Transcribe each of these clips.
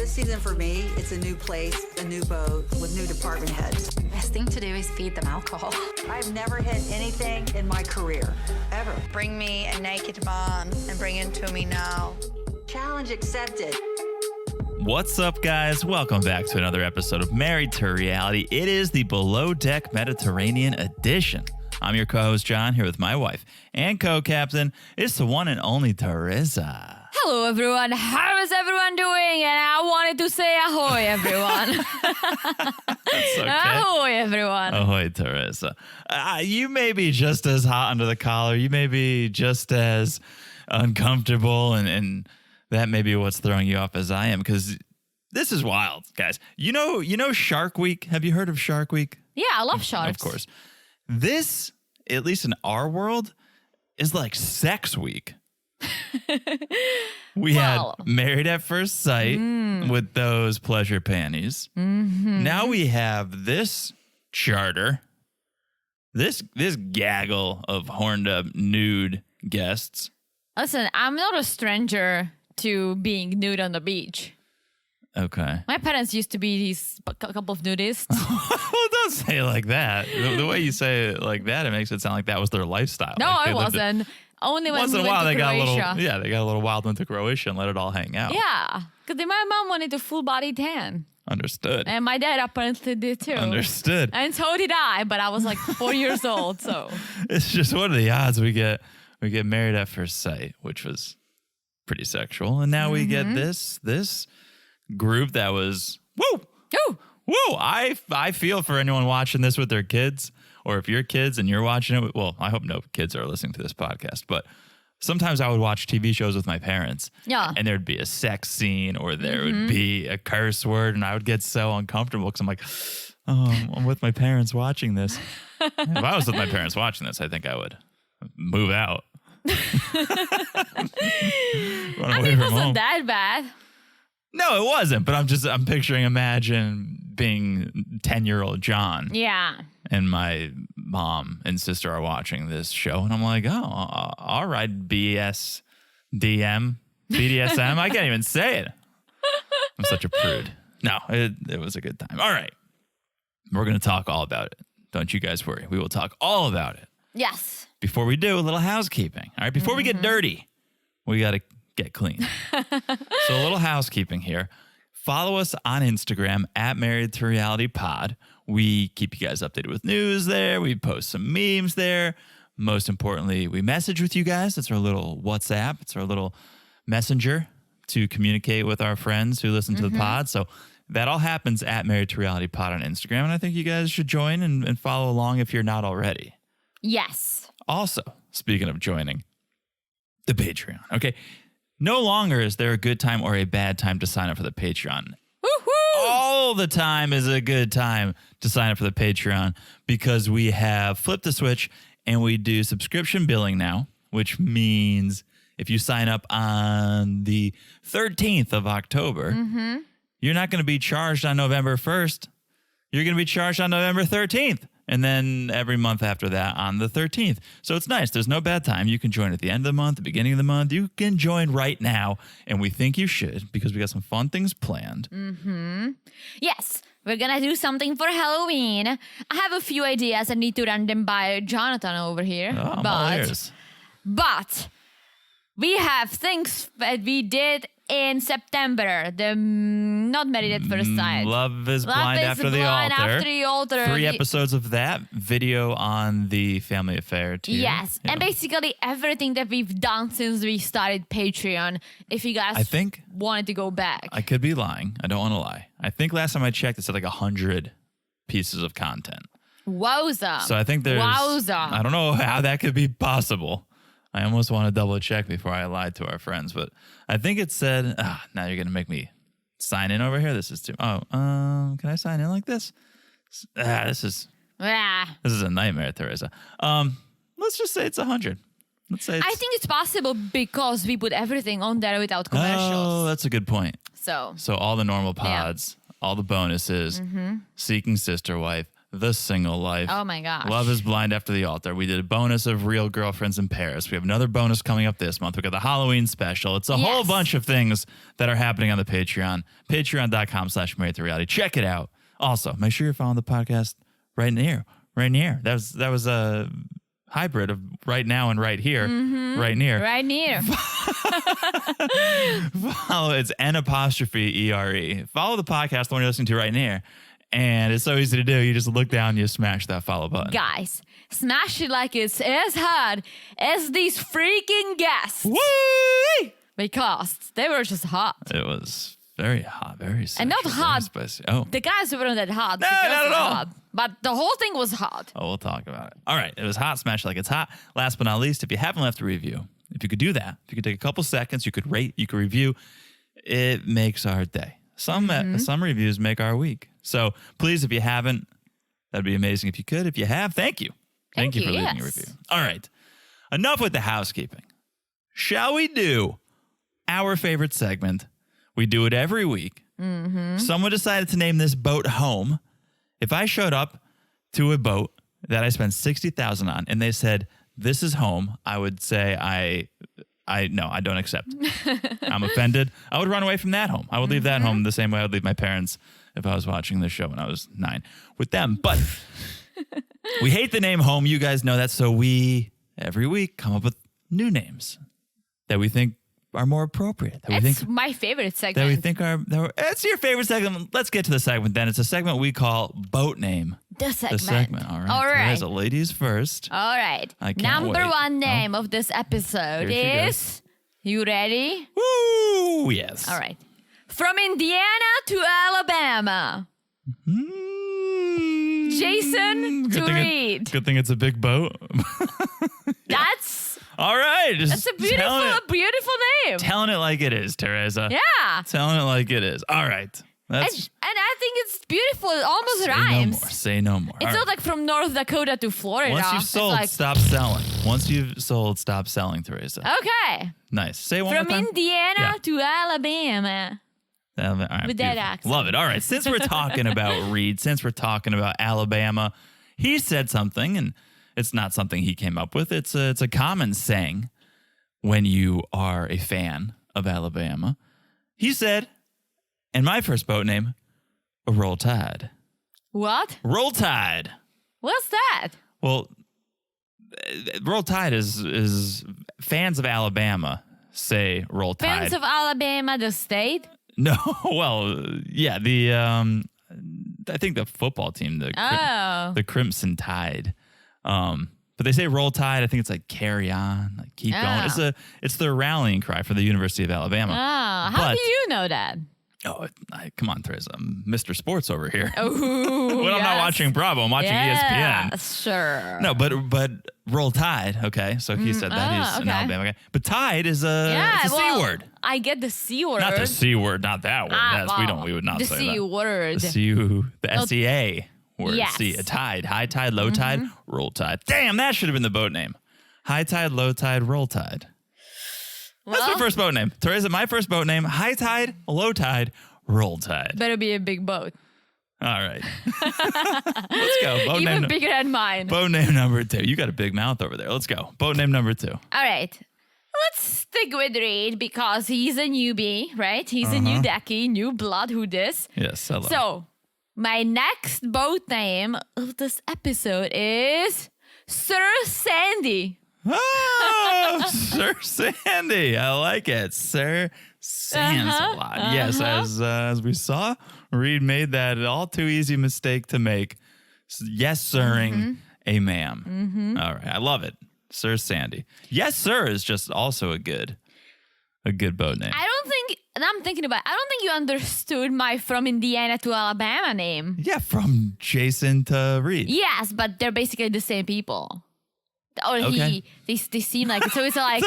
this season for me, it's a new place, a new boat with new department heads. The best thing to do is feed them alcohol. I've never hit anything in my career, ever. Bring me a naked man and bring him to me now. Challenge accepted. What's up, guys? Welcome back to another episode of Married to Reality. It is the Below Deck Mediterranean edition. I'm your co-host, John, here with my wife and co-captain. It's the one and only Teresa. Hello, everyone. How is everyone doing? And I wanted to say ahoy, everyone. That's okay. Ahoy, everyone. Ahoy, Teresa. You may be just as hot under the collar. You may be just as uncomfortable, and that may be what's throwing you off as I am, because this is wild, guys. You know Shark Week? Have you heard of Shark Week? Yeah, I love sharks. Of course. This, at least in our world, is like Sex Week. We had Married at First Sight with those pleasure panties. Mm-hmm. Now we have this charter, this gaggle of horned up nude guests. Listen, I'm not a stranger to being nude on the beach. Okay. My parents used to be these couple of nudists. Well, don't say it like that. The way you say it like that, it makes it sound like that was their lifestyle. No, like it wasn't. Only when once we in a went while to they Croatia. they got a little wild, went to Croatia and let it all hang out. Yeah, because my mom wanted a full body tan. Understood. And my dad apparently did too. Understood. And so did I, but I was like 4 years old, so. It's just, what are the odds we get Married at First Sight, which was pretty sexual, and now we get this group that was woo. I feel for anyone watching this with their kids, or if you're kids and you're watching it. Well, I hope no kids are listening to this podcast, but sometimes I would watch TV shows with my parents. Yeah. And there'd be a sex scene or there would be a curse word, and I would get so uncomfortable because I'm like, oh, I'm with my parents watching this. If I was with my parents watching this, I think I would move out. It wasn't that bad. No, it wasn't. But I'm picturing, imagine being 10-year-old John. Yeah. And my mom and sister are watching this show, and I'm like, oh, all right, BDSM. I can't even say it. I'm such a prude. No, it was a good time. All right. We're going to talk all about it. Don't you guys worry. We will talk all about it. Yes. Before we do, a little housekeeping. All right, before we get dirty, we got to get clean. So a little housekeeping here. Follow us on Instagram at Married to Reality Pod. We keep you guys updated with news there. We post some memes there. Most importantly, we message with you guys. It's our little WhatsApp. It's our little messenger to communicate with our friends who listen to the pod. So that all happens at Married to Reality Pod on Instagram. And I think you guys should join and follow along if you're not already. Yes. Also, speaking of joining, the Patreon. Okay. No longer is there a good time or a bad time to sign up for the Patreon. Woo-hoo! All the time is a good time to sign up for the Patreon, because we have flipped the switch and we do subscription billing now, which means if you sign up on the 13th of October, you're not going to be charged on November 1st. You're going to be charged on November 13th. And then every month after that on the 13th. So it's nice. There's no bad time. You can join at the end of the month, the beginning of the month. You can join right now. And we think you should, because we got some fun things planned. Yes. We're going to do something for Halloween. I have a few ideas. I need to run them by Jonathan over here. Oh, I'm all ears. But we have things that we did in September. The not Married at First Sight. Love is Blind After the Altar. 3 episodes of that video on the Family Affair tier. Yes. And basically everything that we've done since we started Patreon. If you guys wanted to go back. I could be lying. I don't want to lie. I think last time I checked, it said like 100 pieces of content. Wowza. So I think there's... Wowza. I don't know how that could be possible. I almost want to double check before I lied to our friends, but I think it said, now you're going to make me sign in over here. This is too, can I sign in like this? This is a nightmare, Teresa. Let's just say it's 100. Let's say I think it's possible because we put everything on there without commercials. Oh, that's a good point. So all the normal pods, all the bonuses, Seeking Sister Wife, The Single Life. Oh my gosh. Love is Blind After the Altar. We did a bonus of Real Girlfriends in Paris. We have another bonus coming up this month. We got the Halloween special. It's a whole bunch of things that are happening on the Patreon. Patreon.com/marriedtoreality. Check it out. Also, make sure you're following the podcast right near. That was a hybrid of right now and right here. Right near. Right near. Follow it's N''ERE. Follow the podcast, the one you're listening to right near. And it's so easy to do. You just look down, you smash that follow button. Guys, smash it like it's as hard as these freaking guests. Woo! Because they were just hot. It was very hot, very sexual, And not hot. spicy. Oh. The guys weren't that hot. No, the girls not at were all. hot. But the whole thing was hot. Oh, we'll talk about it. All right. It was hot. Smash like it's hot. Last but not least, if you haven't left a review, if you could do that, if you could take a couple seconds, you could rate, you could review, it makes our day. Some reviews make our week. So please, if you haven't, that'd be amazing if you could. If you have, thank you. Thank you for leaving a review. All right. Enough with the housekeeping. Shall we do our favorite segment? We do it every week. Someone decided to name this boat Home. If I showed up to a boat that I spent $60,000 on and they said, this is home, I would say no, I don't accept. I'm offended. I would run away from that home. I would leave that home the same way I would leave my parents if I was watching this show when I was 9 with them. But we hate the name Home. You guys know that. So we, every week, come up with new names that we think are more appropriate. It's my favorite segment. That we think it's your favorite segment. Let's get to the segment then. It's a segment we call Boat Name. The segment. The segment. All right. All right. There's a ladies first. All right. I can't Number wait. one name of this episode Here she is... You ready? Woo! Yes. All right. From Indiana to Alabama. Jason to Reed. Good thing it's a big boat. That's All right. a beautiful name. Telling it like it is, Teresa. Yeah. Telling it like it is. All right. And I think it's beautiful. It almost rhymes. Say no more. It's not like from North Dakota to Florida. Once you've sold, stop selling. Once you've sold, stop selling, Teresa. Okay. Nice. Say it one From more time. Indiana to Alabama. All right, With that beautiful. accent. Love it. All right. Since we're talking about Reed, since we're talking about Alabama, he said something, and it's not something he came up with. It's a common saying when you are a fan of Alabama. He said, and my first boat name, Roll Tide. What? Roll Tide. What's that? Well, Roll Tide is fans of Alabama say Roll Tide. Fans of Alabama, the state? No, well, yeah, I think the football team, the Crimson Tide. But they say Roll Tide. I think it's like carry on, like keep going. It's the rallying cry for the University of Alabama. How do you know that? Oh, come on, Teresa. I'm Mr. Sports over here. Oh, when I'm not watching Bravo, I'm watching ESPN. Sure. No, but Roll Tide. Okay, so he said that he's an Alabama guy. But Tide is it's a C word. I get the C word. Not the C word, not that word. We would not the say C that. word. The SEA word. Yes. See, a tide, high tide, low tide, roll tide. Damn, that should have been the boat name. High tide, low tide, roll tide. That's my first boat name. Teresa, my first boat name, high tide, low tide, roll tide. Better be a big boat. All right. Let's go. Boat Even name, bigger than mine. boat name number 2. You got a big mouth over there. Let's go. Boat name number 2. All right. Let's stick with Reed because he's a newbie, right? He's a new decky, new blood. Who dis? Yes, hello. So, my next boat name of this episode is Sir Sandy. Oh, Sir Sandy. I like it. Sir Sans-a-lot. Yes, as we saw, Reed made that all too easy mistake to make. Yes, sirring a ma'am. All right. I love it. Sir Sandy. Yes, sir is just also a good boat name. I don't think you understood my from Indiana to Alabama name. Yeah, from Jason to Reed. Yes, but they're basically the same people. Or Okay. they seem like, so it's like,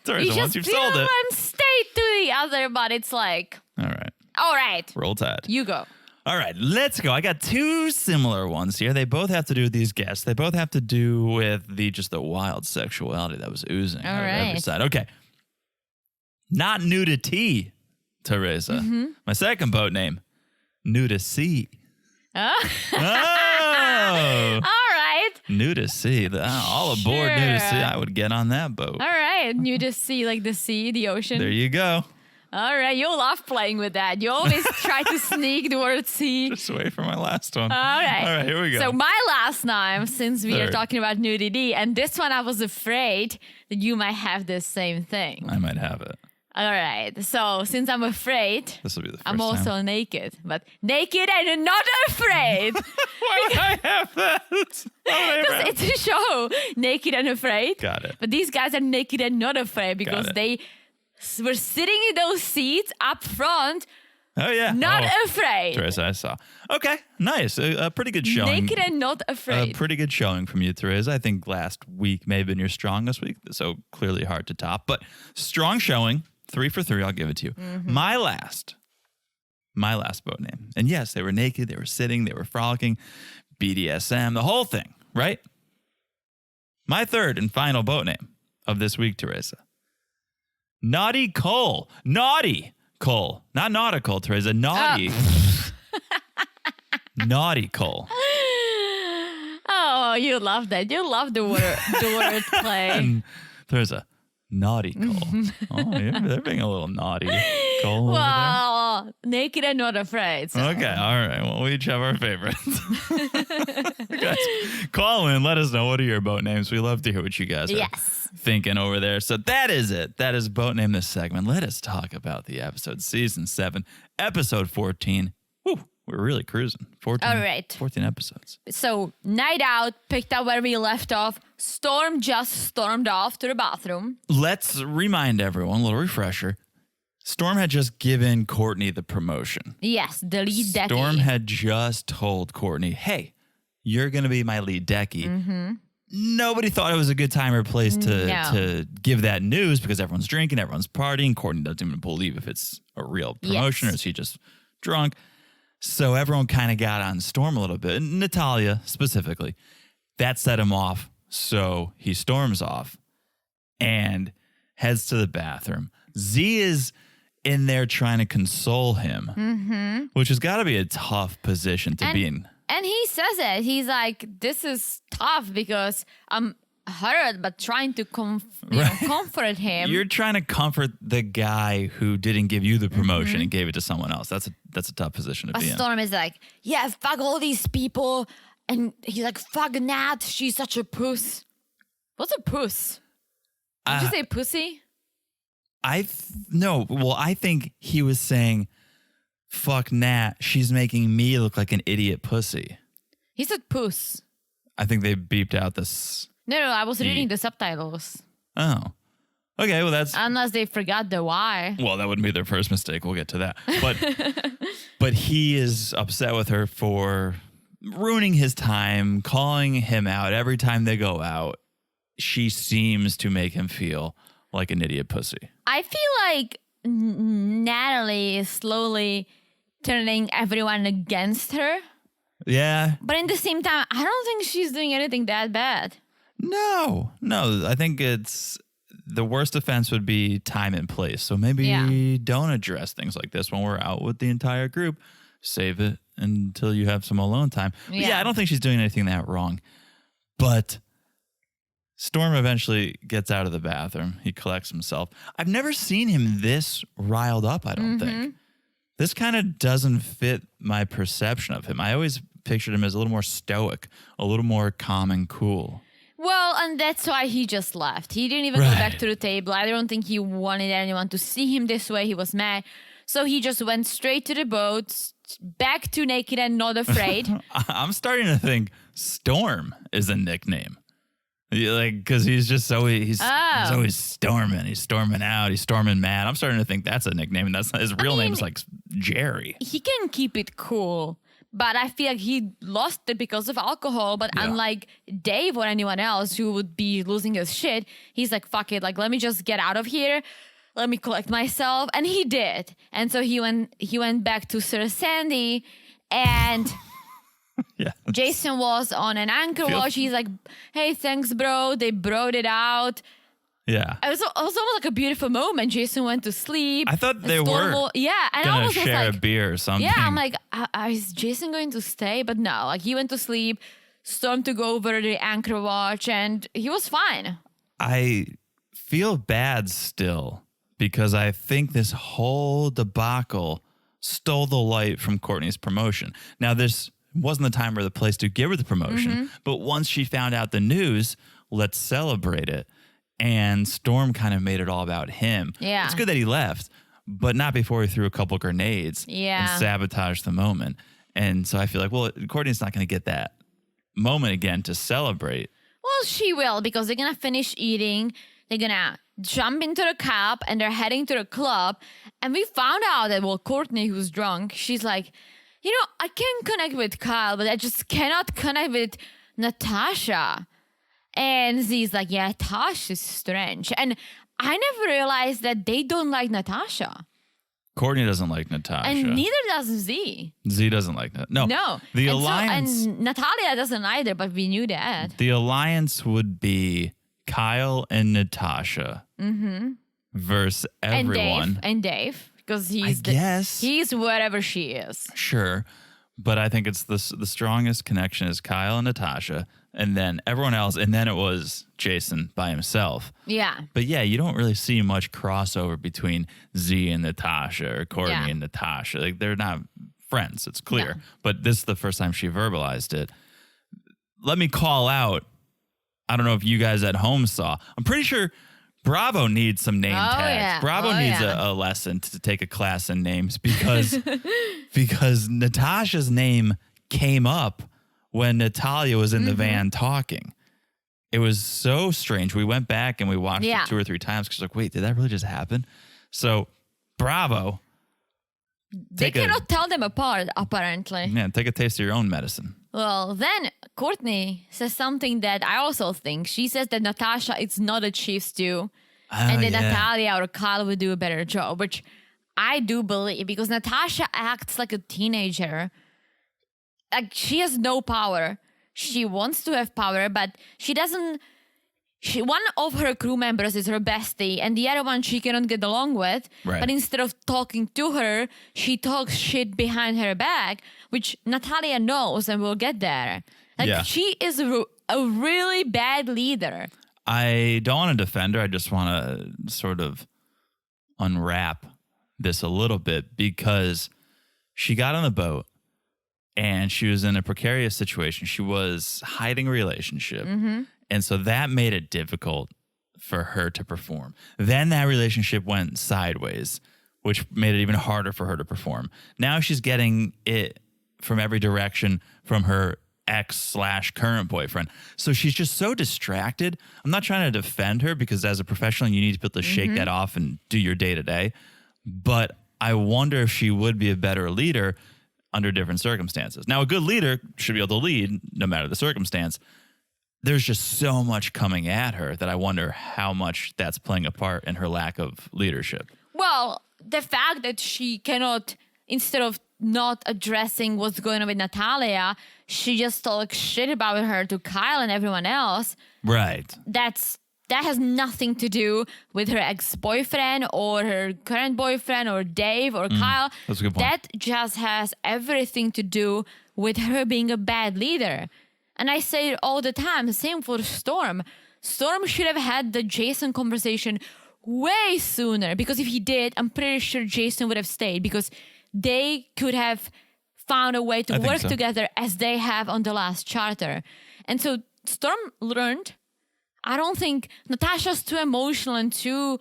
Teresa, you once just you've feel sold it. one state to the other, but it's like, All right. all right, Roll Tide. you go. All right, let's go. I got 2 similar ones here. They both have to do with these guests. They both have to do with the wild sexuality that was oozing out of every right. side. Okay. Not nudity, Teresa. My second boat name, Nudity. Oh. Oh, Oh. All right. Nudist sea. All aboard Sure. nudist sea. I would get on that boat. All right. Nudist sea, like the sea, the ocean. There you go. All right. You love playing with that. You always try to sneak the word sea. Just wait for my last one. All right. All right, here we go. So my last time, since we are Third. talking about nudity, and this one I was afraid that you might have the same thing. I might have it. All right. So since I'm afraid, This will be the first I'm also time. naked, but naked and not afraid. Why would I have that? Why would I ever have- It's a show, Naked and Afraid. Got it. But these guys are naked and not afraid because it. they were sitting in those seats up front, Oh, yeah. not Oh, afraid. Teresa, I saw. Okay, nice. A pretty good showing. Naked and not A afraid. pretty good showing from you, Teresa. I think last week may have been your strongest week, so clearly hard to top. But strong showing, 3 for 3. I'll give it to you. Mm-hmm. My last boat name. And yes, they were naked, they were sitting, they were frolicking, BDSM, the whole thing, right? My third and final boat name of this week, Teresa. Naughty Cole. Naughty Cole. Not nautical, Teresa. Naughty. Naughty Cole. Oh, you love that. You love the word play. And Teresa. Naughty Cole. Oh, yeah, they're being a little naughty. Cole over Well, naked and not afraid. So. there. Okay, all right. Well, we each have our favorites. Guys, call in. Let us know. What are your boat names? We love to hear what you guys are Yes. thinking over there. So that is it. That is boat name this segment. Let us talk about the episode, season 7, episode 14. Woo, we're really cruising. 14, All right. 14 episodes. So, night out, picked up where we left off. Storm just stormed off to the bathroom. Let's remind everyone, a little refresher. Storm had just given Courtney the promotion. Yes, the lead decky. Storm had just told Courtney, hey, you're going to be my lead decky. Mm-hmm. Nobody thought it was a good time or place to give that news because everyone's drinking, everyone's partying. Courtney doesn't even believe if it's a real promotion or is he just drunk. So everyone kind of got on Storm a little bit. And Natalya specifically. That set him off. So he storms off and heads to the bathroom. Z is in there trying to console him, which has got to be a tough position to be in. And he says it. He's like, this is tough because I'm hurt, but trying to comfort him. You're trying to comfort the guy who didn't give you the promotion and gave it to someone else. That's a tough position to But be in. Storm is like, yeah, fuck all these people. And he's like, fuck Nat. She's such a puss. What's a puss? Did you say pussy? No. Well, I think he was saying, fuck Nat. She's making me look like an idiot pussy. He said puss. I think they beeped out this. No, I was reading the subtitles. Oh. Okay, well, that's... Unless they forgot the Y. Well, that wouldn't be their first mistake. We'll get to that. But he is upset with her for ruining his time, calling him out every time they go out. She seems to make him feel like an idiot pussy. I feel like Natalie is slowly turning everyone against her. Yeah. But in the same time, I don't think she's doing anything that bad. No. I think it's the worst offense would be time and place. So maybe don't address things like this when we're out with the entire group. Save it until you have some alone time. But yeah, I don't think she's doing anything that wrong. But Storm eventually gets out of the bathroom. He collects himself. I've never seen him this riled up, I don't think. This kind of doesn't fit my perception of him. I always pictured him as a little more stoic, a little more calm and cool. Well, and that's why he just left. He didn't even go back to the table. I don't think he wanted anyone to see him this way. He was mad. So he just went straight to the boat, back to Naked and Not Afraid. I'm starting to think Storm is a nickname. Because he's just he's always storming. He's storming out. He's storming mad. I'm starting to think that's a nickname. And that's not, his real name's like Jerry. He can keep it cool. But I feel like he lost it because of alcohol. But unlike Dave or anyone else who would be losing his shit, he's like, fuck it. Like, let me just get out of here. Let me collect myself. And he did. And so he went back to Sir Sandy. And Jason was on an anchor watch. He's like, hey, thanks, bro. They brought it out. Yeah. It was almost like a beautiful moment. Jason went to sleep. I thought they were and I gonna was share like, a beer or something. yeah, I'm like, is Jason going to stay? But no, like he went to sleep. Storm took over the anchor watch, and he was fine. I feel bad still because I think this whole debacle stole the light from Courtney's promotion. Now, this wasn't the time or the place to give her the promotion, but once she found out the news, let's celebrate it. And Storm kind of made it all about him. Yeah. It's good that he left, but not before he threw a couple grenades and sabotaged the moment. And so I feel like, well, Courtney's not going to get that moment again to celebrate. Well, she will, because they're going to finish eating. They're going to jump into the cab and they're heading to the club. And we found out that, well, Courtney, who's drunk, she's like, you know, I can connect with Kyle, but I just cannot connect with Natasha. And Z's like, yeah, Natasha's strange. And I never realized that they don't like Natasha. Courtney doesn't like Natasha. And neither does Z. Z doesn't like that. No. The alliance. And Natalya doesn't either, but we knew that. The alliance would be Kyle and Natasha versus everyone. And Dave. Because he's wherever she is. Sure. But I think it's the strongest connection is Kyle and Natasha, and then everyone else, and then it was Jason by himself. Yeah. But yeah, you don't really see much crossover between Z and Natasha or Courtney and Natasha. Like, they're not friends, it's clear. No. But this is the first time she verbalized it. Let me call out, I don't know if you guys at home saw, I'm pretty sure Bravo needs some name tags. Yeah. Bravo needs a lesson to take a class in names because because Natasha's name came up when Natalya was in the van talking. It was so strange. We went back and we watched it 2 or 3 times because like, wait, did that really just happen? So Bravo. They cannot tell them apart, apparently. Yeah, take a taste of your own medicine. Well, then Courtney says something that I also think. She says that Natasha is not a chief stew, and that Natalya or Kyle would do a better job, which I do believe, because Natasha acts like a teenager. Like, she has no power. She wants to have power, but she doesn't. One of her crew members is her bestie, and the other one she cannot get along with. Right. But instead of talking to her, she talks shit behind her back, which Natalya knows, and we'll get there. Like, she is a really bad leader. I don't want to defend her. I just want to sort of unwrap this a little bit, because she got on the boat and she was in a precarious situation. She was hiding a relationship. And so that made it difficult for her to perform. Then that relationship went sideways, which made it even harder for her to perform. Now she's getting it from every direction from her ex/current boyfriend. So she's just so distracted. I'm not trying to defend her, because as a professional, you need to be able to shake that off and do your day to day. But I wonder if she would be a better leader under different circumstances. Now, a good leader should be able to lead no matter the circumstance. There's just so much coming at her that I wonder how much that's playing a part in her lack of leadership. Well, the fact that she cannot, instead of not addressing what's going on with Natalya, she just talks shit about her to Kyle and everyone else. Right. That has nothing to do with her ex-boyfriend or her current boyfriend or Dave or Kyle. That's a good point. That just has everything to do with her being a bad leader. And I say it all the time, same for Storm. Storm should have had the Jason conversation way sooner, because if he did, I'm pretty sure Jason would have stayed, because they could have found a way to work together as they have on the last charter. And so Storm learned. I don't think Natasha's too emotional and too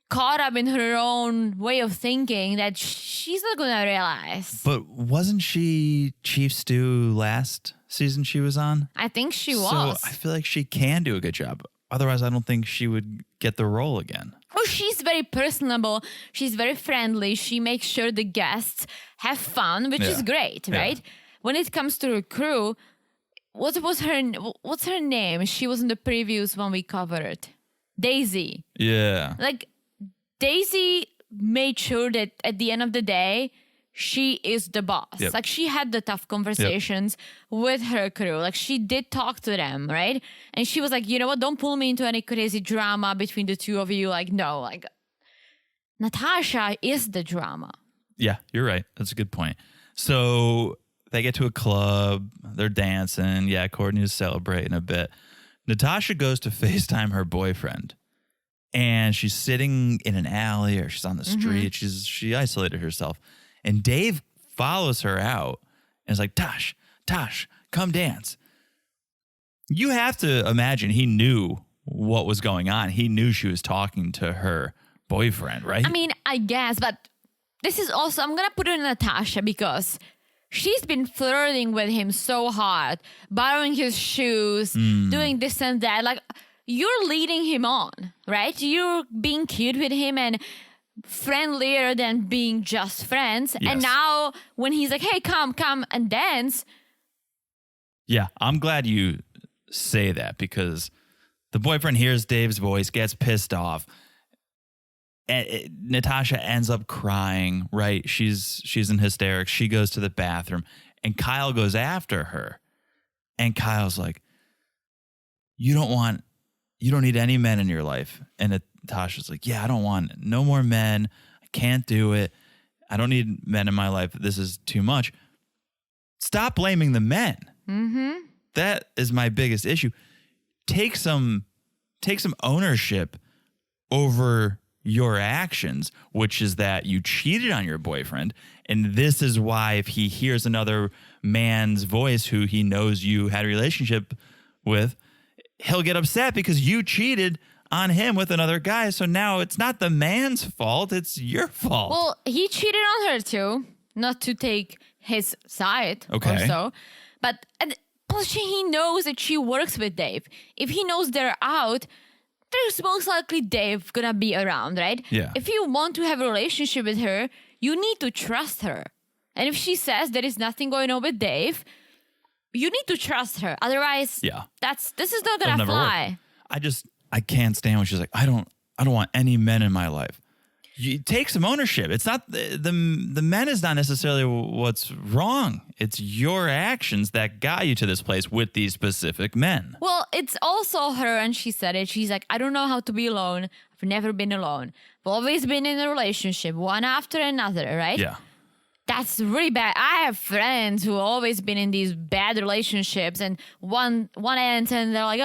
caught up in her own way of thinking that she's not going to realize. But wasn't she Chief Stew last season she was on? I think she was. So I feel like she can do a good job. Otherwise, I don't think she would get the role again. Oh, she's very personable. She's very friendly. She makes sure the guests have fun, which is great, right? When it comes to her crew, what's her name? She was in the previews when we covered. Daisy. Yeah. Like, Daisy made sure that at the end of the day, she is the boss. Yep. Like, she had the tough conversations with her crew. Like, she did talk to them, right? And she was like, you know what? Don't pull me into any crazy drama between the two of you. Like, no, like, Natasha is the drama. Yeah, you're right. That's a good point. So they get to a club. They're dancing. Yeah, Courtney's celebrating a bit. Natasha goes to FaceTime her boyfriend. And she's sitting in an alley or she's on the street. She isolated herself. And Dave follows her out and is like, Tosh, come dance. You have to imagine he knew what was going on. He knew she was talking to her boyfriend, right? I mean, I guess, but this is also, I'm going to put it in Natasha because she's been flirting with him so hard, borrowing his shoes, doing this and that. Like, you're leading him on, right? You're being cute with him and friendlier than being just friends. Yes. And now when he's like, hey, come and dance. Yeah, I'm glad you say that because the boyfriend hears Dave's voice, gets pissed off. And Natasha ends up crying, right? She's in hysterics. She goes to the bathroom and Kyle goes after her. And Kyle's like, you don't need any men in your life. And Natasha's like, yeah, I don't want no more men. I can't do it. I don't need men in my life. This is too much. Stop blaming the men. Mm-hmm. That is my biggest issue. Take some ownership over your actions, which is that you cheated on your boyfriend. And this is why if he hears another man's voice who he knows you had a relationship with, he'll get upset because you cheated on him with another guy. So now it's not the man's fault. It's your fault. Well, he cheated on her too, not to take his side Okay. or so. But plus he knows that she works with Dave. If he knows they're out, there's most likely Dave gonna be around, right? Yeah. If you want to have a relationship with her, you need to trust her. And if she says there is nothing going on with Dave, you need to trust her. Otherwise, Yeah. this is not gonna It'll never fly. work. I can't stand when she's like, I don't want any men in my life. You take some ownership. It's not the men is not necessarily what's wrong. It's your actions that got you to this place with these specific men. Well, it's also her, and she said it. She's like, I don't know how to be alone. I've never been alone. I've always been in a relationship, one after another, right? Yeah. That's really bad. I have friends who always been in these bad relationships, and one ends, and they're like,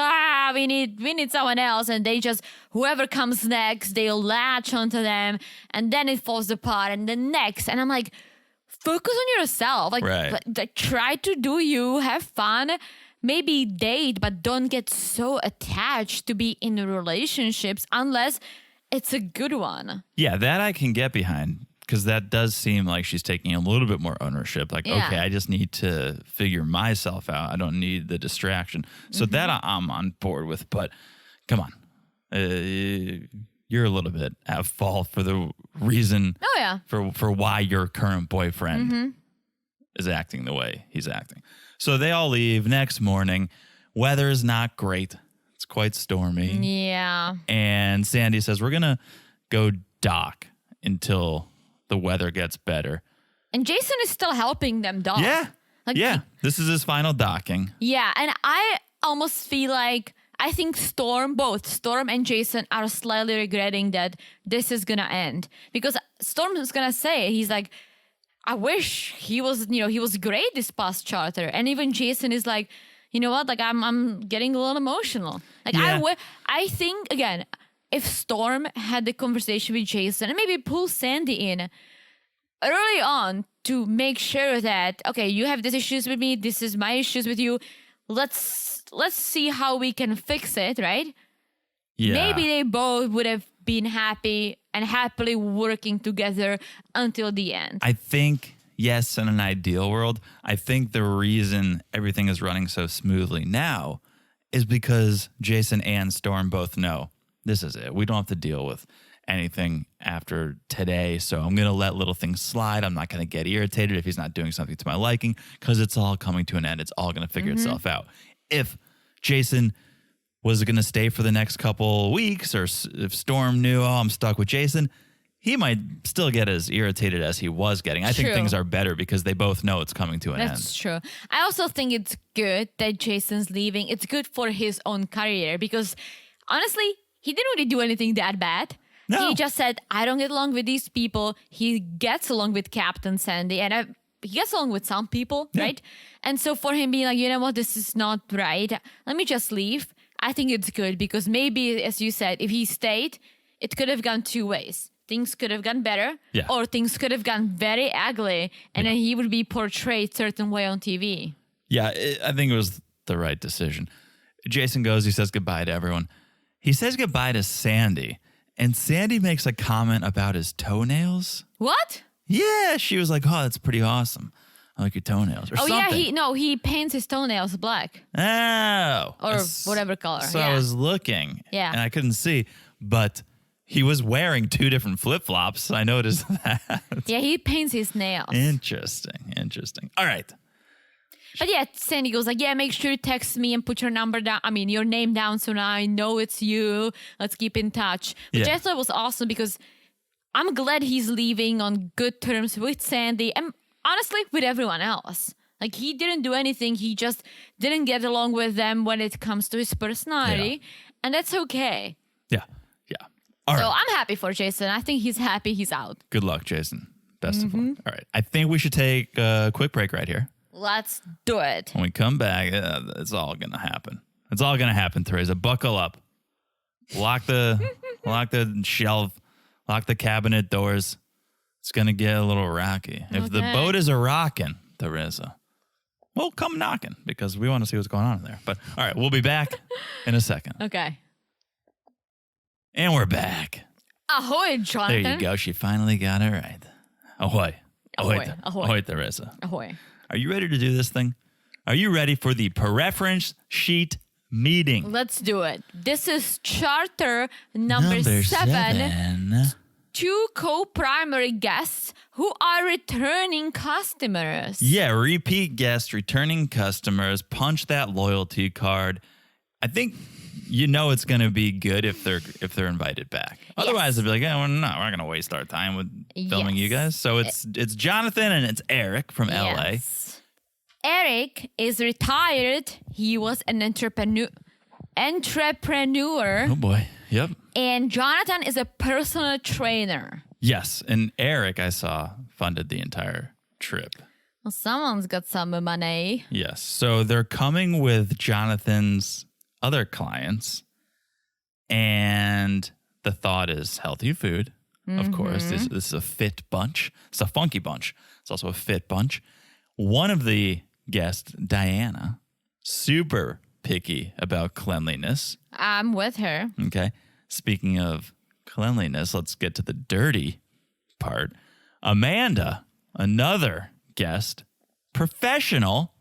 we need someone else, and they just whoever comes next, they'll latch onto them, and then it falls apart, and the next, and I'm like, focus on yourself, like, Right. like try to do you, have fun, maybe date, but don't get so attached to be in relationships unless it's a good one. Yeah, that I can get behind. Because that does seem like she's taking a little bit more ownership. Like, Yeah. okay, I just need to figure myself out. I don't need the distraction. So that I'm on board with. But come on. You're a little bit at fault for the reason Oh yeah. for why your current boyfriend is acting the way he's acting. So they all leave. Next morning, weather is not great. It's quite stormy. Yeah. And Sandy says, we're going to go dock until the weather gets better. And Jason is still helping them dock. Yeah. Like, Yeah. This is his final docking. Yeah, and I almost feel like I think both Storm and Jason are slightly regretting that this is gonna end. Because Storm is gonna say, he's like, I wish he was great this past charter. And even Jason is like, you know what? Like I'm getting a little emotional. Like Yeah. I think again, if Storm had the conversation with Jason and maybe pull Sandy in early on to make sure that, okay, you have these issues with me, this is my issues with you. Let's see how we can fix it, right? Yeah. Maybe they both would have been happy and happily working together until the end. I think, yes, in an ideal world, I think the reason everything is running so smoothly now is because Jason and Storm both know this is it. We don't have to deal with anything after today. So I'm going to let little things slide. I'm not going to get irritated if he's not doing something to my liking because it's all coming to an end. It's all going to figure itself out. If Jason was going to stay for the next couple weeks or if Storm knew, I'm stuck with Jason, he might still get as irritated as he was getting. I think True. things are better because they both know it's coming to an end. That's true. I also think it's good that Jason's leaving. It's good for his own career because honestly, he didn't really do anything that bad. No. He just said, I don't get along with these people. He gets along with Captain Sandy. And gets along with some people, Yeah. right? And so for him being like, you know what, this is not right. Let me just leave. I think it's good because maybe, as you said, if he stayed, it could have gone two ways. Things could have gone better, Yeah. or things could have gone very ugly, and then he would be portrayed certain way on TV. Yeah, I think it was the right decision. Jason goes, he says goodbye to everyone. He says goodbye to Sandy, and Sandy makes a comment about his toenails. What? Yeah, she was like, oh, that's pretty awesome. I like your toenails or Oh something. yeah, he paints his toenails black Oh. or whatever color. So yeah. I was looking Yeah. and I couldn't see, but he was wearing two different flip-flops. I noticed that. Yeah, he paints his nails. Interesting. All right. But yeah, Sandy goes like, yeah, make sure you text me and put your number down. I mean, your name down so now I know it's you. Let's keep in touch. Which Yeah. I thought was awesome because I'm glad he's leaving on good terms with Sandy and honestly with everyone else. Like he didn't do anything. He just didn't get along with them when it comes to his personality. And that's okay. Yeah. All So right. I'm happy for Jason. I think he's happy he's out. Good luck, Jason. Best of Mm-hmm. luck. All right. I think we should take a quick break right here. Let's do it. When we come back, it's all going to happen. It's all going to happen, Teresa. Buckle up. Lock the shelf. Lock the cabinet doors. It's going to get a little rocky. If the Okay. boat is a rocking, Teresa, well, come knocking because we want to see what's going on in there. But all right, we'll be back in a second. Okay. And we're back. Ahoy, Jonathan. There you go. She finally got it right. Ahoy. Ahoy. Ahoy. Ahoy, Teresa. Ahoy. Are you ready to do this thing? Are you ready for the preference sheet meeting? Let's do it. This is charter number seven. Two co-primary guests who are returning customers. Yeah, repeat guests, returning customers, punch that loyalty card. I think you know it's going to be good if they're invited back. Otherwise, they'll be like, yeah, we're not going to waste our time with filming you guys. So it's Jonathan and it's Eric from LA. Yes. Eric is retired. He was an entrepreneur. Oh boy. Yep. And Jonathan is a personal trainer. Yes, and Eric I saw funded the entire trip. Well, someone's got some money. Yes. So they're coming with Jonathan's other clients. And the thought is healthy food, of course. This is a fit bunch. It's a funky bunch. It's also a fit bunch. One of the guests, Diana, super picky about cleanliness. I'm with her. Okay. Speaking of cleanliness, let's get to the dirty part. Amanda, another guest, professional.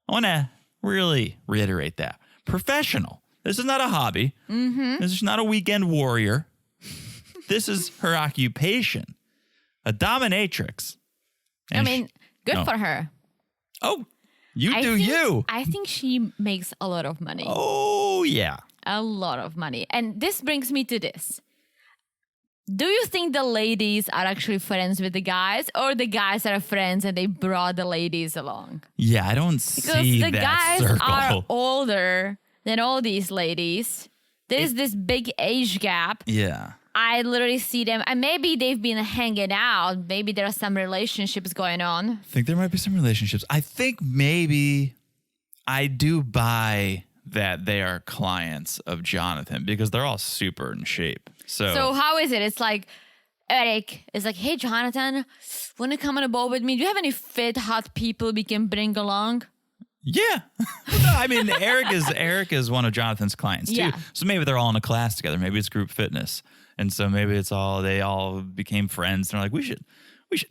I want to really reiterate that. Professional. This is not a hobby. This is not a weekend warrior. This is her occupation. A dominatrix. I mean, good no. for her. Oh, you I do think- you. I think she makes a lot of money. Oh, yeah. A lot of money. And this brings me to this. Do you think the ladies are actually friends with the guys, or the guys are friends and they brought the ladies along? Yeah, I don't Because see the that guys circle. are older than all these ladies. There's this big age gap. Yeah. I literally see them, and maybe they've been hanging out. Maybe there are some relationships going on. I think there might be some relationships. I think maybe I do buy that they are clients of Jonathan because they're all super in shape. So how is it? It's like Eric is like, hey, Jonathan, want to come on a boat with me? Do you have any fit, hot people we can bring along? yeah. No, I mean, Eric is one of Jonathan's clients too. Yeah. So maybe they're all in a class together. Maybe it's group fitness. And so maybe they all became friends. They're like, we should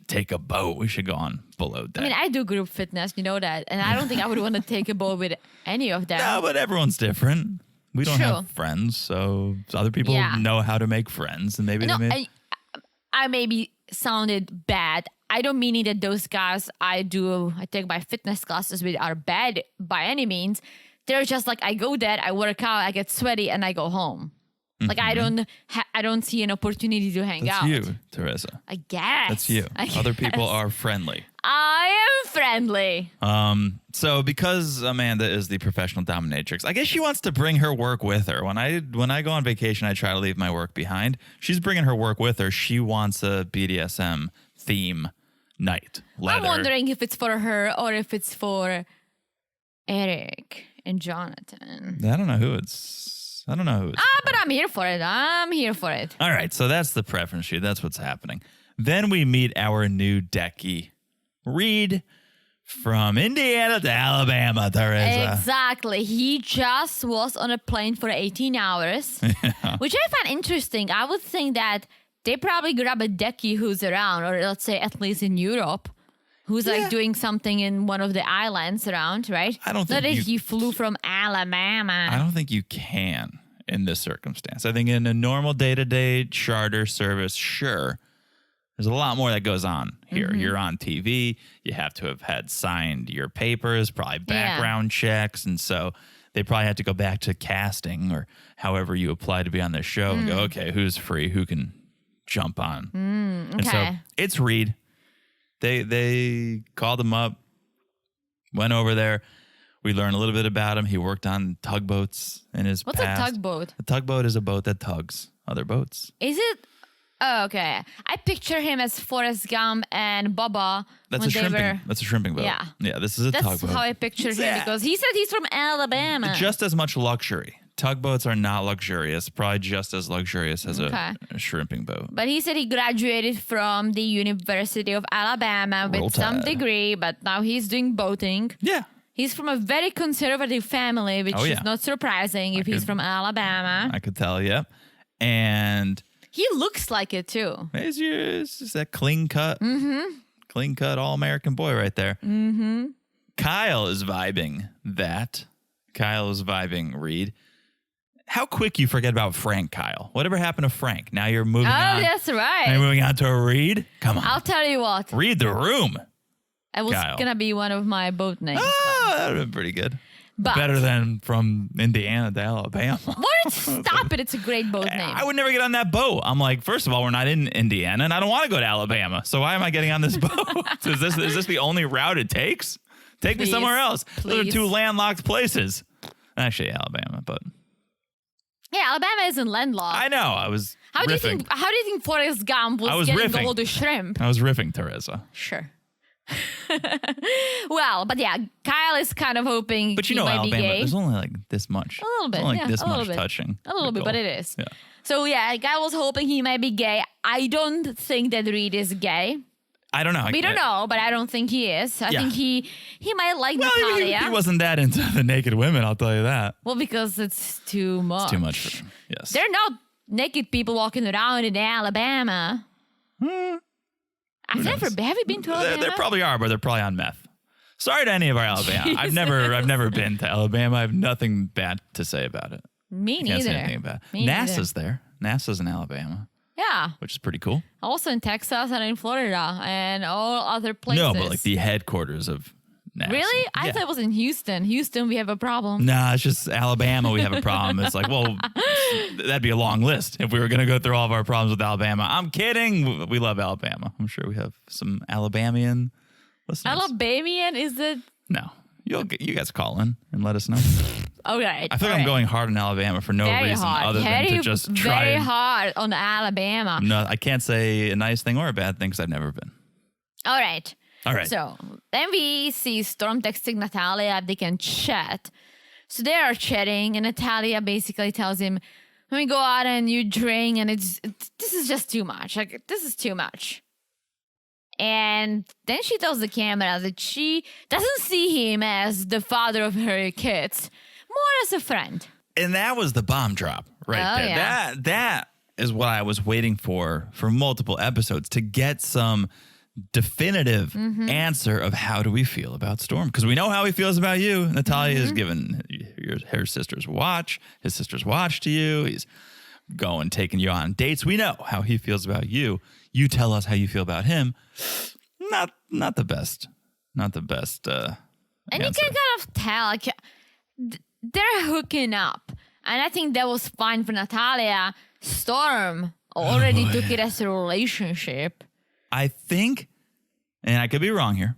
take a boat. We should go on below deck. I mean, I do group fitness, you know that. And I don't think I would want to take a boat with any of them. no, but everyone's different. We don't True. have friends, so other people Yeah. know how to make friends, and maybe No, they may. I maybe sounded bad. I don't mean that those guys I take my fitness classes with are bad by any means. They're just like, I go there, I work out, I get sweaty, and I go home. Like I don't see an opportunity to hang That's out. you, Teresa. I guess. That's you. I Other people guess. are friendly. I am friendly. So because Amanda is the professional dominatrix, I guess she wants to bring her work with her. When I go on vacation, I try to leave my work behind. She's bringing her work with her. She wants a BDSM theme night. Leather. I'm wondering if it's for her or if it's for Eric and Jonathan. I don't know who it's. But I'm here for it. All right, so that's the preference sheet. That's what's happening. Then we meet our new decky, Reed, from Indiana to Alabama, Teresa. Exactly. He just was on a plane for 18 hours, which I find interesting. I would think that they probably grab a decky who's around, or let's say at least in Europe, who's like doing something in one of the islands around, right? I don't think Not that he flew from Alabama. I don't think you can in this circumstance. I think in a normal day-to-day charter service, sure. There's a lot more that goes on here. You're on TV. You have to have had signed your papers, probably background checks. And so they probably had to go back to casting or however you apply to be on this show and go, okay, who's free? Who can jump on? And so it's Reed. They called him up, went over there. We learned a little bit about him. He worked on tugboats in his past. What's a tugboat? A tugboat is a boat that tugs other boats. Is it? Oh, okay. I picture him as Forrest Gump and Bubba. That's a shrimping boat. Yeah, this is a tugboat. That's how I picture him because he said he's from Alabama. Just as much luxury. Tugboats are not luxurious, probably just as luxurious as a shrimping boat. But he said he graduated from the University of Alabama with some degree, but now he's doing boating. Yeah. He's from a very conservative family, which is not surprising if he's from Alabama. I could tell, yep. And he looks like it too. It's just that clean cut all-American boy right there. Kyle is vibing that. Kyle is vibing Reed. How quick you forget about Frank, Kyle. Whatever happened to Frank? Now you're moving on. Oh, that's right. Now you're moving on to a Reed? Come on. I'll tell you what. Read the room. It was going to be one of my boat names. Oh, that would have been pretty good. But better than from Indiana to Alabama. What? Stop it. It's a great boat name. I would never get on that boat. I'm like, first of all, we're not in Indiana, and I don't want to go to Alabama. So why am I getting on this boat? So is this the only route it takes? Take me somewhere else. Those are two landlocked places. Actually, Alabama, but... Yeah, Alabama isn't landlocked. I know. I was riffing. How do you think Forrest Gump was getting all the shrimp? I was riffing, Teresa. Sure. Well, but yeah, Kyle is kind of hoping but he might Alabama, be gay. There's only like this much. A little bit, only yeah. this a much little bit. touching. A little bit, but it is. Yeah. So yeah, Kyle was hoping he might be gay. I don't think that Reed is gay. I don't know. We don't know, but I don't think he is. I think he might like Natalya. He wasn't that into the naked women, I'll tell you that. Well, because it's too much. It's too much for him. Yes. There are not naked people walking around in Alabama. Have you been to Alabama? There probably are, but they're probably on meth. Sorry to any of our Alabama. I've never been to Alabama. I have nothing bad to say about it. Me neither. Can't say anything about it. NASA's there. NASA's in Alabama. Yeah. Which is pretty cool. Also in Texas and in Florida and all other places. No, but like the headquarters of NASA. Really? I thought it was in Houston. Houston, we have a problem. Nah, it's just Alabama we have a problem. It's like, well, that'd be a long list if we were going to go through all of our problems with Alabama. I'm kidding. We love Alabama. I'm sure we have some Alabamian listeners. Alabamian, is it? No. You guys call in and let us know. All right. I feel like I'm going hard on Alabama for no reason other than to just try. Very hard on Alabama. No, I can't say a nice thing or a bad thing because I've never been. All right. So then we see Storm texting Natalya if they can chat. So they are chatting, and Natalya basically tells him, "When we go out and you drink, and this is just too much. Like, this is too much." And then she tells the camera that she doesn't see him as the father of her kids, more as a friend. And that was the bomb drop right there. Yeah. That is what I was waiting for multiple episodes, to get some definitive answer of how do we feel about Storm. Because we know how he feels about you. Natalya has given her sister's watch. His sister's watch to you. He's taking you on dates. We know how he feels about you. You tell us how you feel about him. Not the best. Not the best. And you can kind of tell, like, they're hooking up. And I think that was fine for Natalya. Storm already took it as a relationship. I think, and I could be wrong here,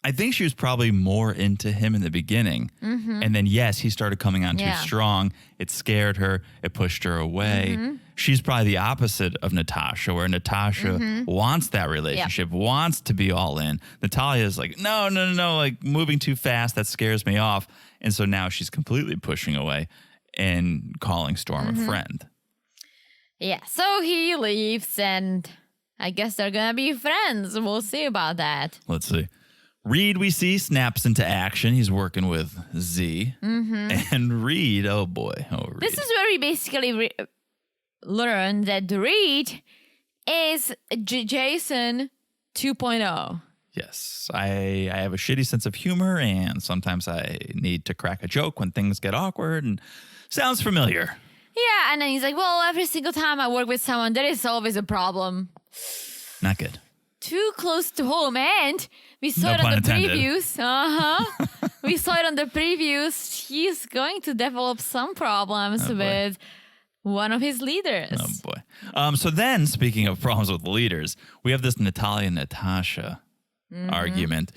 I think she was probably more into him in the beginning. And then, yes, he started coming on too strong. It scared her. It pushed her away. She's probably the opposite of Natasha, where Natasha wants that relationship, wants to be all in. Natalya is like, no, like moving too fast. That scares me off. And so now she's completely pushing away and calling Storm a friend. Yeah, so he leaves and I guess they're going to be friends. We'll see about that. Let's see. Reed, we see, snaps into action. He's working with Z. And Reed, oh boy. Reed. This is where we basically learn that Reed is Jason 2.0. Yes, I have a shitty sense of humor, and sometimes I need to crack a joke when things get awkward, and sounds familiar. Yeah, and then he's like, well, every single time I work with someone, there is always a problem. Not good. Too close to home, and we saw No it on pun the intended. previews. We saw it on the previews. He's going to develop some problems with one of his leaders. Oh, boy. So then, speaking of problems with leaders, we have this Natalya-Natasha argument.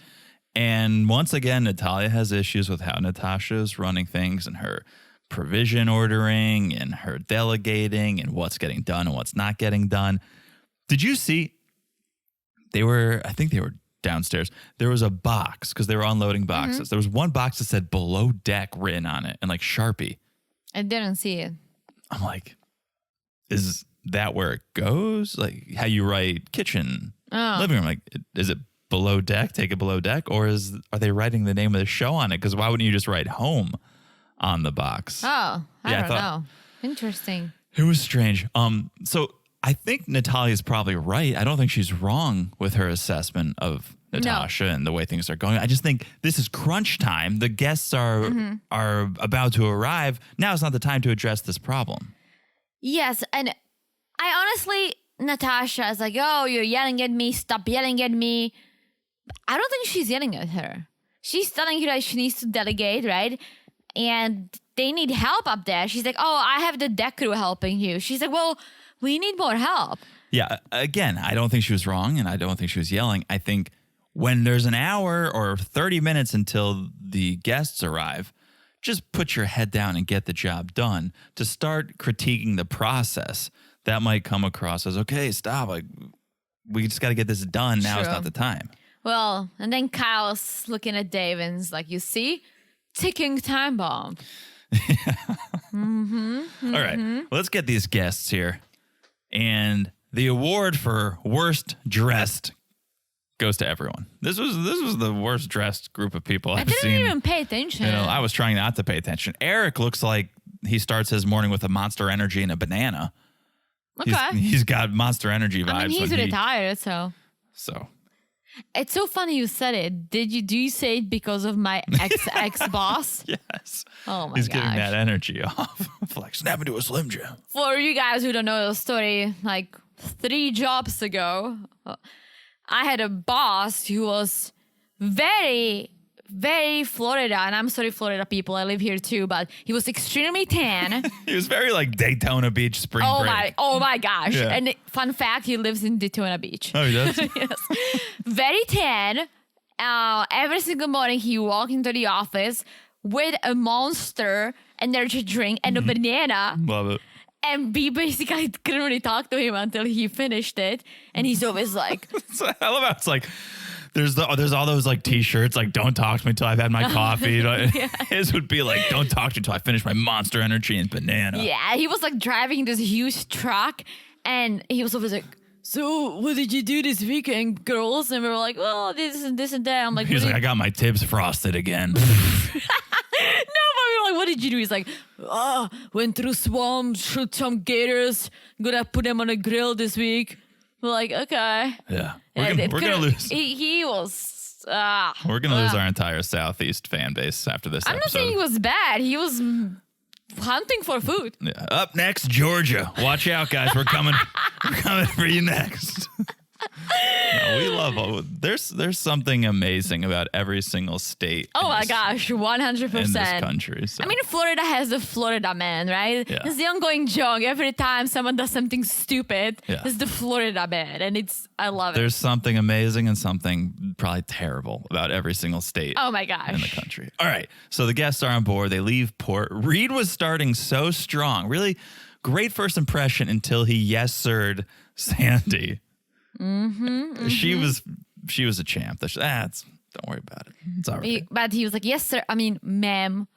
And once again, Natalya has issues with how Natasha is running things and her provision ordering and her delegating and what's getting done and what's not getting done. Did you see? I think they were downstairs. There was a box because they were unloading boxes. There was one box that said below deck written on it and like Sharpie. I didn't see it. I'm like, is that where it goes? Like how you write kitchen, living room? Like, is it below deck? Take it below deck, or are they writing the name of the show on it? Because why wouldn't you just write home on the box? Oh, I don't know. Interesting. It was strange. So I think Natalya's probably right. I don't think she's wrong with her assessment of Natasha and the way things are going. I just think this is crunch time. The guests are about to arrive. Now is not the time to address this problem. Yes, and I honestly, Natasha is like, oh, you're yelling at me. Stop yelling at me. I don't think she's yelling at her. She's telling her that she needs to delegate, right? And they need help up there. She's like, oh, I have the deck crew helping you. She's like, well, we need more help. Yeah, again, I don't think she was wrong, and I don't think she was yelling. I think when there's an hour or 30 minutes until the guests arrive, just put your head down and get the job done. To start critiquing the process, that might come across as, okay, stop. Like, we just got to get this done. Now is not the time. Well, and then Kyle's looking at Dave and is like, you see? Ticking time bomb. All right, let's get these guests here. And the award for worst dressed goes to everyone. This was the worst dressed group of people I've seen. I didn't even pay attention. I was trying not to pay attention. Eric looks like he starts his morning with a Monster Energy and a banana. Okay. He's got Monster Energy vibes. I mean, he's retired, so. It's so funny you said it. Do you say it because of my ex boss? Yes. Oh my gosh. He's getting that energy off. Like snap into a Slim Jim. For you guys who don't know the story, like 3 jobs ago, I had a boss who was very, very Florida. And I'm sorry, Florida people. I live here too, but he was extremely tan. He was very like Daytona Beach spring break. Oh my gosh. Yeah. And fun fact, he lives in Daytona Beach. Oh, he does? Yes. Very tan. Every single morning he walked into the office with a Monster energy drink and a banana. Love it. And we basically couldn't really talk to him until he finished it. And he's always like... I love how it's like... There's all those like T-shirts like don't talk to me until I've had my coffee. Yeah. His would be like don't talk to me until I finish my Monster Energy and banana. Yeah, he was like driving this huge truck and he was always like, so what did you do this weekend, girls? And we were like, well, this and this and that. I'm like, he's like, I got my tips frosted again. No, but we were like, what did you do? He's like, went through swamp, shoot some gators, gonna put them on a grill this week. We're like, okay. Yeah. We're gonna lose. He was. We're gonna lose our entire Southeast fan base after this I'm not episode. saying he was bad. He was hunting for food. Yeah. Up next, Georgia. Watch out, guys. We're coming. We're coming for you next. No, we love there's something amazing about every single state. Oh my gosh, 100%. In this country. So. I mean, Florida has the Florida man, right? Yeah. It's the ongoing joke. Every time someone does something stupid, Yeah. it's the Florida man. And I love it. There's something amazing and something probably terrible about every single state. Oh my gosh. In the country. All right. So the guests are on board. They leave port. Reed was starting so strong. Really great first impression until he yes sir'd Sandy. She was a champ. Don't worry about it. It's all right. But he was like, yes, sir. I mean, ma'am.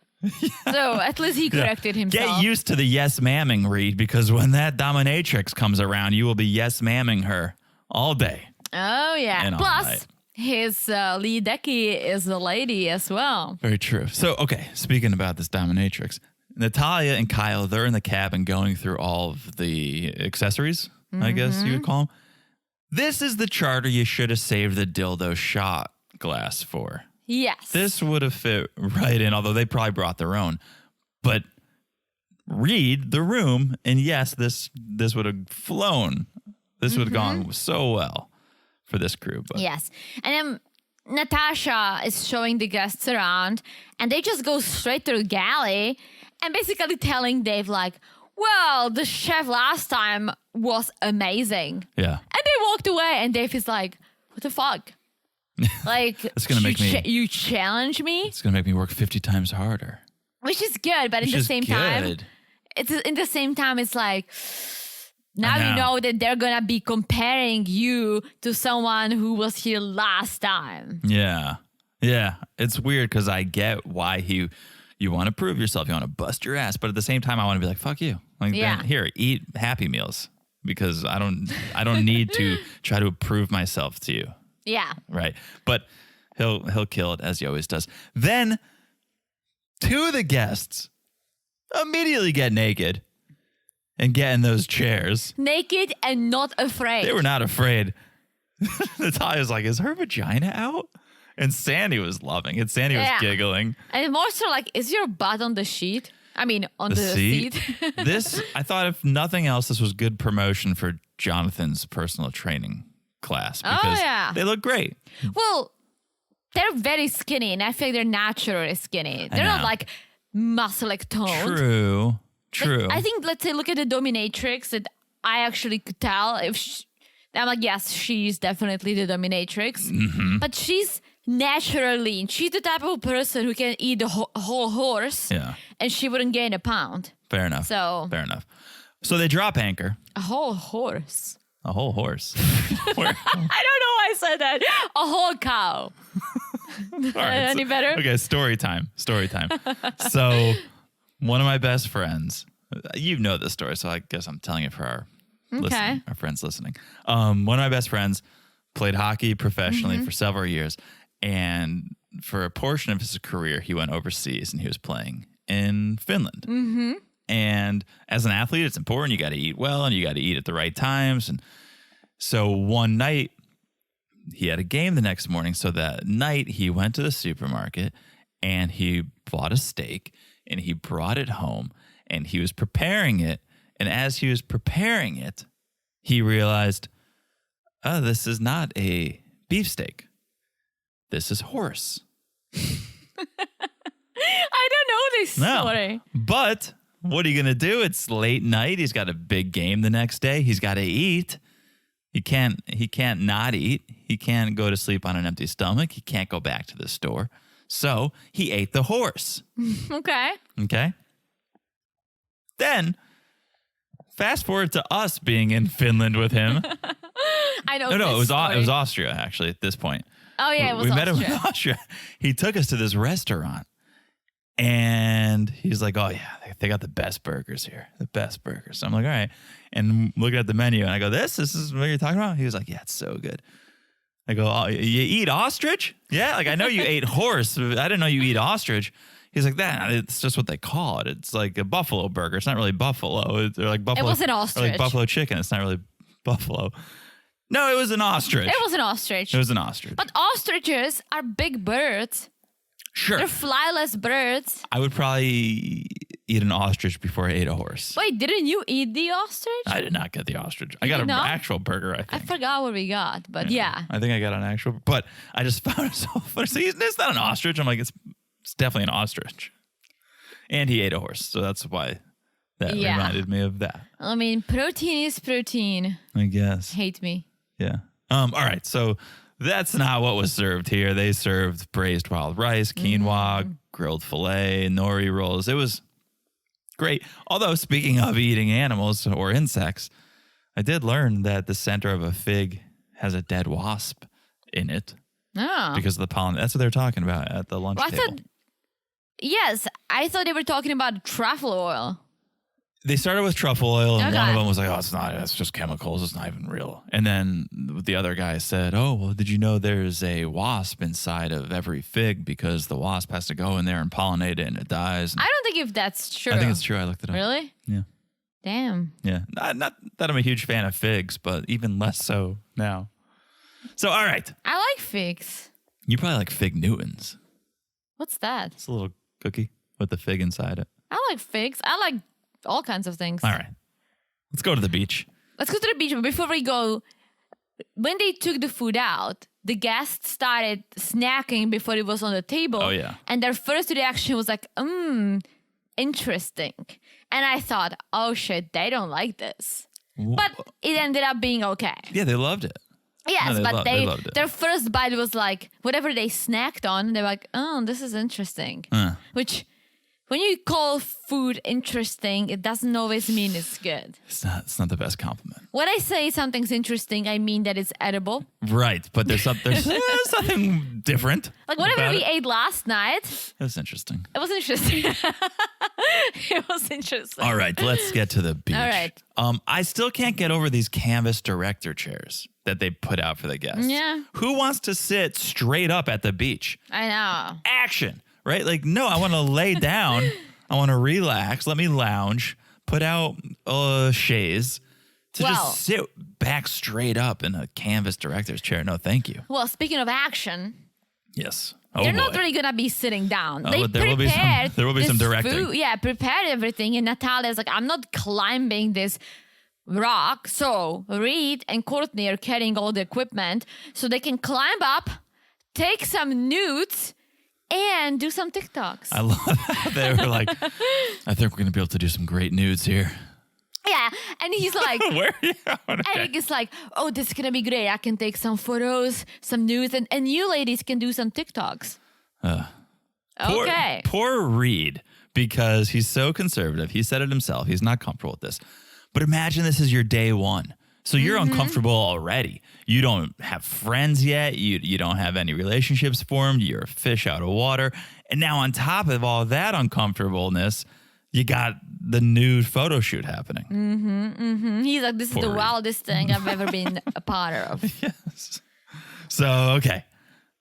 So at least he corrected himself. Get used to the yes ma'aming, Reed, because when that dominatrix comes around, you will be yes ma'aming her all day. Oh, yeah. And all Plus, night. his lead decky is a lady as well. Very true. So, okay, speaking about this dominatrix, Natalya and Kyle, they're in the cabin going through all of the accessories, I guess you would call them. This is the charter you should have saved the dildo shot glass for. Yes. This would have fit right in, although they probably brought their own. But read the room, and yes, this would have flown. This would have gone so well for this crew. But. Yes. And then Natasha is showing the guests around, and they just go straight to the galley and basically telling Dave, like, well, the chef last time was amazing. Yeah. And they walked away, and Dave is like, what the fuck? Like, It's gonna make me. You challenge me? It's gonna make me work 50 times harder. Which is good, but Which at the is same time, good. it's like, now you know that they're gonna be comparing you to someone who was here last time. Yeah. Yeah. It's weird because I get why you want to prove yourself. You want to bust your ass. But at the same time, I want to be like, fuck you. Like, Yeah. then, here, eat Happy Meals because I don't need to try to prove myself to you. Yeah. Right. But he'll kill it as he always does. Then two of the guests immediately get naked and get in those chairs. Naked and not afraid. They were not afraid. Natalya's like, is her vagina out? And Sandy was loving it. Sandy was giggling. And more so like, is your butt on the sheet? I mean, on the seat. This, I thought if nothing else, this was good promotion for Jonathan's personal training class. Because they look great. Well, they're very skinny, and I feel they're naturally skinny. They're not like muscle-like toned. True. Like, I think, let's say, look at the dominatrix that I actually could tell if I'm like, yes, she's definitely the dominatrix. But she's naturally lean. She's the type of person who can eat a whole horse. Yeah. And she wouldn't gain a pound. Fair enough. Fair enough. So they drop anchor. A whole horse. A whole horse. I don't know why I said that. A whole cow. All right, Any better? Okay, story time. So one of my best friends, you know this story, so I guess I'm telling it for our friends listening. One of my best friends played hockey professionally for several years, and for a portion of his career, he went overseas and he was playing in Finland. And as an athlete, it's important. You got to eat well and you got to eat at the right times. And so one night he had a game the next morning. So that night he went to the supermarket and he bought a steak and he brought it home and he was preparing it. And as he was preparing it, he realized, oh, this is not a beefsteak. This is horse. I don't know this story. But what are you going to do? It's late night. He's got a big game the next day. He's got to eat. He can't not eat. He can't go to sleep on an empty stomach. He can't go back to the store. So he ate the horse. Okay. Then fast forward to us being in Finland with him. I know. No, it was Austria actually at this point. Oh yeah, it was we met him in Austria. He took us to this restaurant. And he's like, oh, yeah, they got the best burgers here. The best burgers. So I'm like, all right. And looking at the menu, and I go, this is what you're talking about? He was like, yeah, it's so good. I go, oh, you eat ostrich? Yeah, like I know you ate horse. But I didn't know you eat ostrich. He's like, that, it's just what they call it. It's like a buffalo burger. It's not really buffalo. They're like buffalo. It was an ostrich. Or like buffalo chicken. It's not really buffalo. No, it was an ostrich. It was an ostrich. It was an ostrich. But ostriches are big birds. Sure. They're flyless birds. I would probably eat an ostrich before I ate a horse. Wait, didn't you eat the ostrich? I did not get the ostrich. I got an actual burger, I think. I forgot what we got, but yeah. I think I got an actual, but I just found it so funny. So it's not an ostrich. I'm like, it's definitely an ostrich. And he ate a horse, so that's why that reminded me of that. I mean, protein is protein. I guess. Hate me. Yeah. All right. So that's not what was served here. They served braised wild rice, quinoa, grilled filet, nori rolls. It was great. Although, speaking of eating animals or insects, I did learn that the center of a fig has a dead wasp in it because of the pollen. That's what they're talking about at the lunch table. I thought they were talking about truffle oil. They started with truffle oil, and one of them was like, "Oh, it's not. It's just chemicals. It's not even real." And then the other guy said, "Oh, well, did you know there's a wasp inside of every fig because the wasp has to go in there and pollinate it, and it dies." And I don't think if that's true. I think it's true. I looked it up. Really? Yeah. Damn. Yeah. Not that I'm a huge fan of figs, but even less so now. So, all right. I like figs. You probably like fig Newtons. What's that? It's a little cookie with the fig inside it. I like figs. I like all kinds of things. All right. Let's go to the beach. Let's go to the beach. But before we go, when they took the food out, the guests started snacking before it was on the table. Oh, yeah. And their first reaction was like, interesting. And I thought, oh shit, they don't like this. But it ended up being okay. Yeah, they loved it. Yes, No, but they loved it. their first bite was like, whatever they snacked on, they're like, oh, this is interesting. Which, when you call food interesting, it doesn't always mean it's good. It's not the best compliment. When I say something's interesting, I mean that it's edible. Right, but there's something different. Like whatever we it. ate last night. That's interesting. It was interesting. It was interesting. All right, let's get to the beach. All right. I still can't get over these canvas director chairs that they put out for the guests. Yeah. Who wants to sit straight up at the beach? I know. Action, right? Like, no, I want to lay down. I want to relax. Let me lounge. Put out chaise to just sit back straight up in a canvas director's chair. No, thank you. Well, speaking of action, Yes. they're not really gonna be sitting down. They but there will be some this directing. food. Yeah, prepared everything. And Natalya's like, I'm not climbing this rock. So Reed and Courtney are carrying all the equipment so they can climb up, take some nudes, and do some TikToks. I love that. They were like, I think we're going to be able to do some great nudes here. Yeah, and he's like, Where are you going? Okay. Eric is like, oh, this is going to be great. I can take some photos, some nudes, and you ladies can do some TikToks. Okay. Poor Reed, because he's so conservative. He said it himself. He's not comfortable with this. But imagine this is your day one. So you're uncomfortable already. You don't have friends yet. You don't have any relationships formed. You're a fish out of water. And now on top of all that uncomfortableness, you got the nude photo shoot happening. He's like, this is the Reed. wildest thing I've ever been a part of. Yes. So, okay.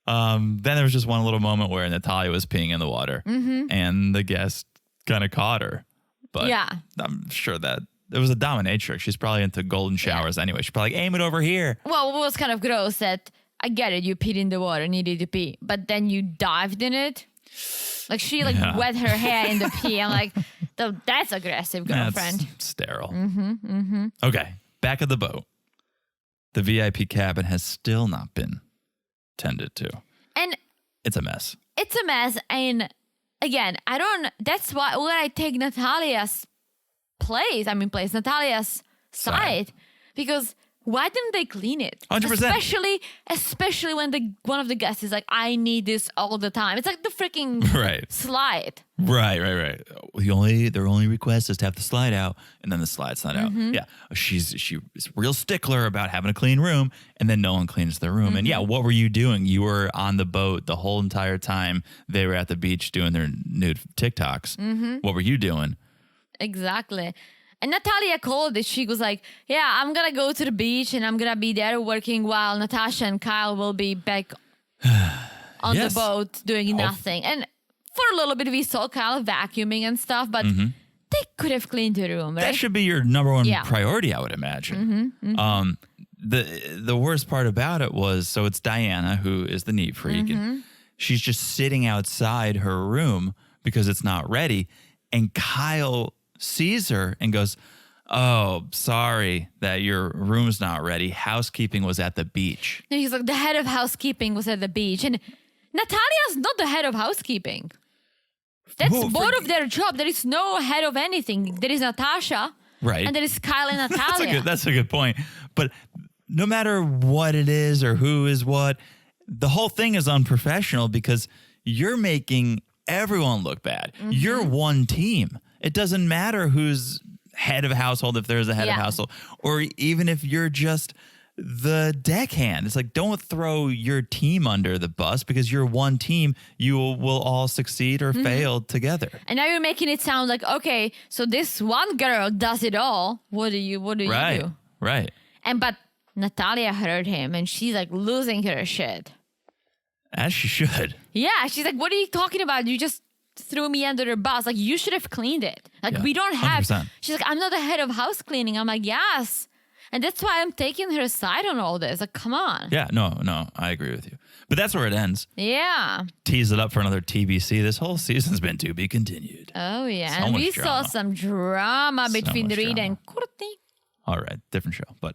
Then there was just one little moment where Natalya was peeing in the water and the guest kind of caught her. But Yeah. I'm sure that it was a dominatrix. She's probably into golden showers anyway. She's probably like, aim it over here. Well, what was kind of gross that I get it, you peed in the water, needed to pee, but then you dived in it. Like she wet her hair in the pee. I'm like, that's aggressive, girlfriend. That's sterile. Okay, back at the boat. The VIP cabin has still not been tended to. And It's a mess. it's a mess. And again, that's why when I take Natalya's Natalya's side, because why didn't they clean it? 100%. Especially when one of the guests is like, I need this all the time. It's like the freaking Right. slide. Right. Their only request is to have the slide out, and then the slide's not out. Yeah, she's real stickler about having a clean room, and then no one cleans their room. And yeah, what were you doing? You were on the boat the whole entire time. They were at the beach doing their nude TikToks. What were you doing? Exactly. And Natalya called it. She was like, yeah, I'm going to go to the beach and I'm going to be there working while Natasha and Kyle will be back on Yes. the boat doing nothing. And for a little bit, we saw Kyle vacuuming and stuff, but they could have cleaned the room, right? That should be your number one priority, I would imagine. The worst part about it was, so it's Diana, who is the neat freak, and she's just sitting outside her room because it's not ready. And Kyle sees her and goes, "Oh, sorry that your room's not ready. Housekeeping was at the beach." And he's like, the head of housekeeping was at the beach. And Natalya's not the head of housekeeping. That's both of their job. There is no head of anything. There is Natasha. Right. And there is Kyle and Natalya. That's a good point. But no matter what it is or who is what, the whole thing is unprofessional because you're making everyone look bad. You're one team. It doesn't matter who's head of household, if there's a head of household, or even if you're just the deckhand. It's like, don't throw your team under the bus because you're one team. You will all succeed or fail together. And now you're making it sound like, okay, so this one girl does it all. What do you do? Right. But Natalya heard him and she's like losing her shit. As she should. Yeah, she's like, what are you talking about? You just threw me under the bus. Like, you should have cleaned it. Like, we don't have. 100%. She's like, I'm not the head of house cleaning. I'm like, yes. And that's why I'm taking her side on all this. Like, come on. Yeah, no, I agree with you. But that's where it ends. Yeah. Tease it up for another TBC. This whole season's been to be continued. Oh, yeah. So and much we drama. saw some drama between much Reed drama. and Courtney. All right, different show, but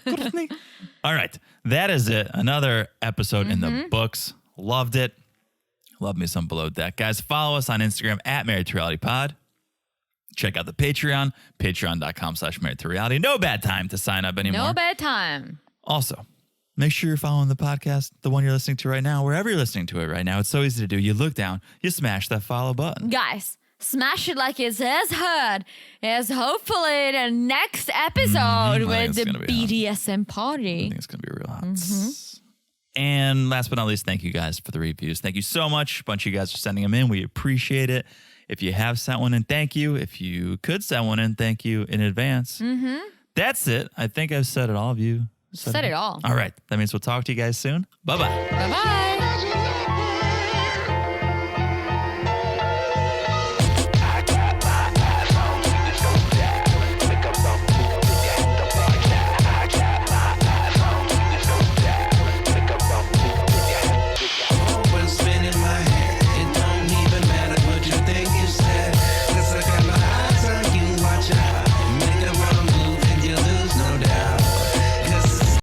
Courtney. All right, that is it. Another episode in the books. Loved it. Love me some Below Deck. Guys, follow us on Instagram at Married to Reality Pod. Check out the Patreon, patreon.com/Married to Reality. No bad time to sign up anymore. No bad time. Also, make sure you're following the podcast, the one you're listening to right now, wherever you're listening to it right now. It's so easy to do. You look down, you smash that follow button. Guys, smash it like it's as heard as hopefully the next episode with the BDSM party. I think it's going to be real hot. And last but not least, thank you guys for the reviews. Thank you so much. A bunch of you guys are sending them in. We appreciate it. If you have sent one in, thank you. If you could send one in, thank you in advance. That's it. I think I've said it all. Of you Said it all. All right. That means we'll talk to you guys soon. Bye-bye. Bye-bye.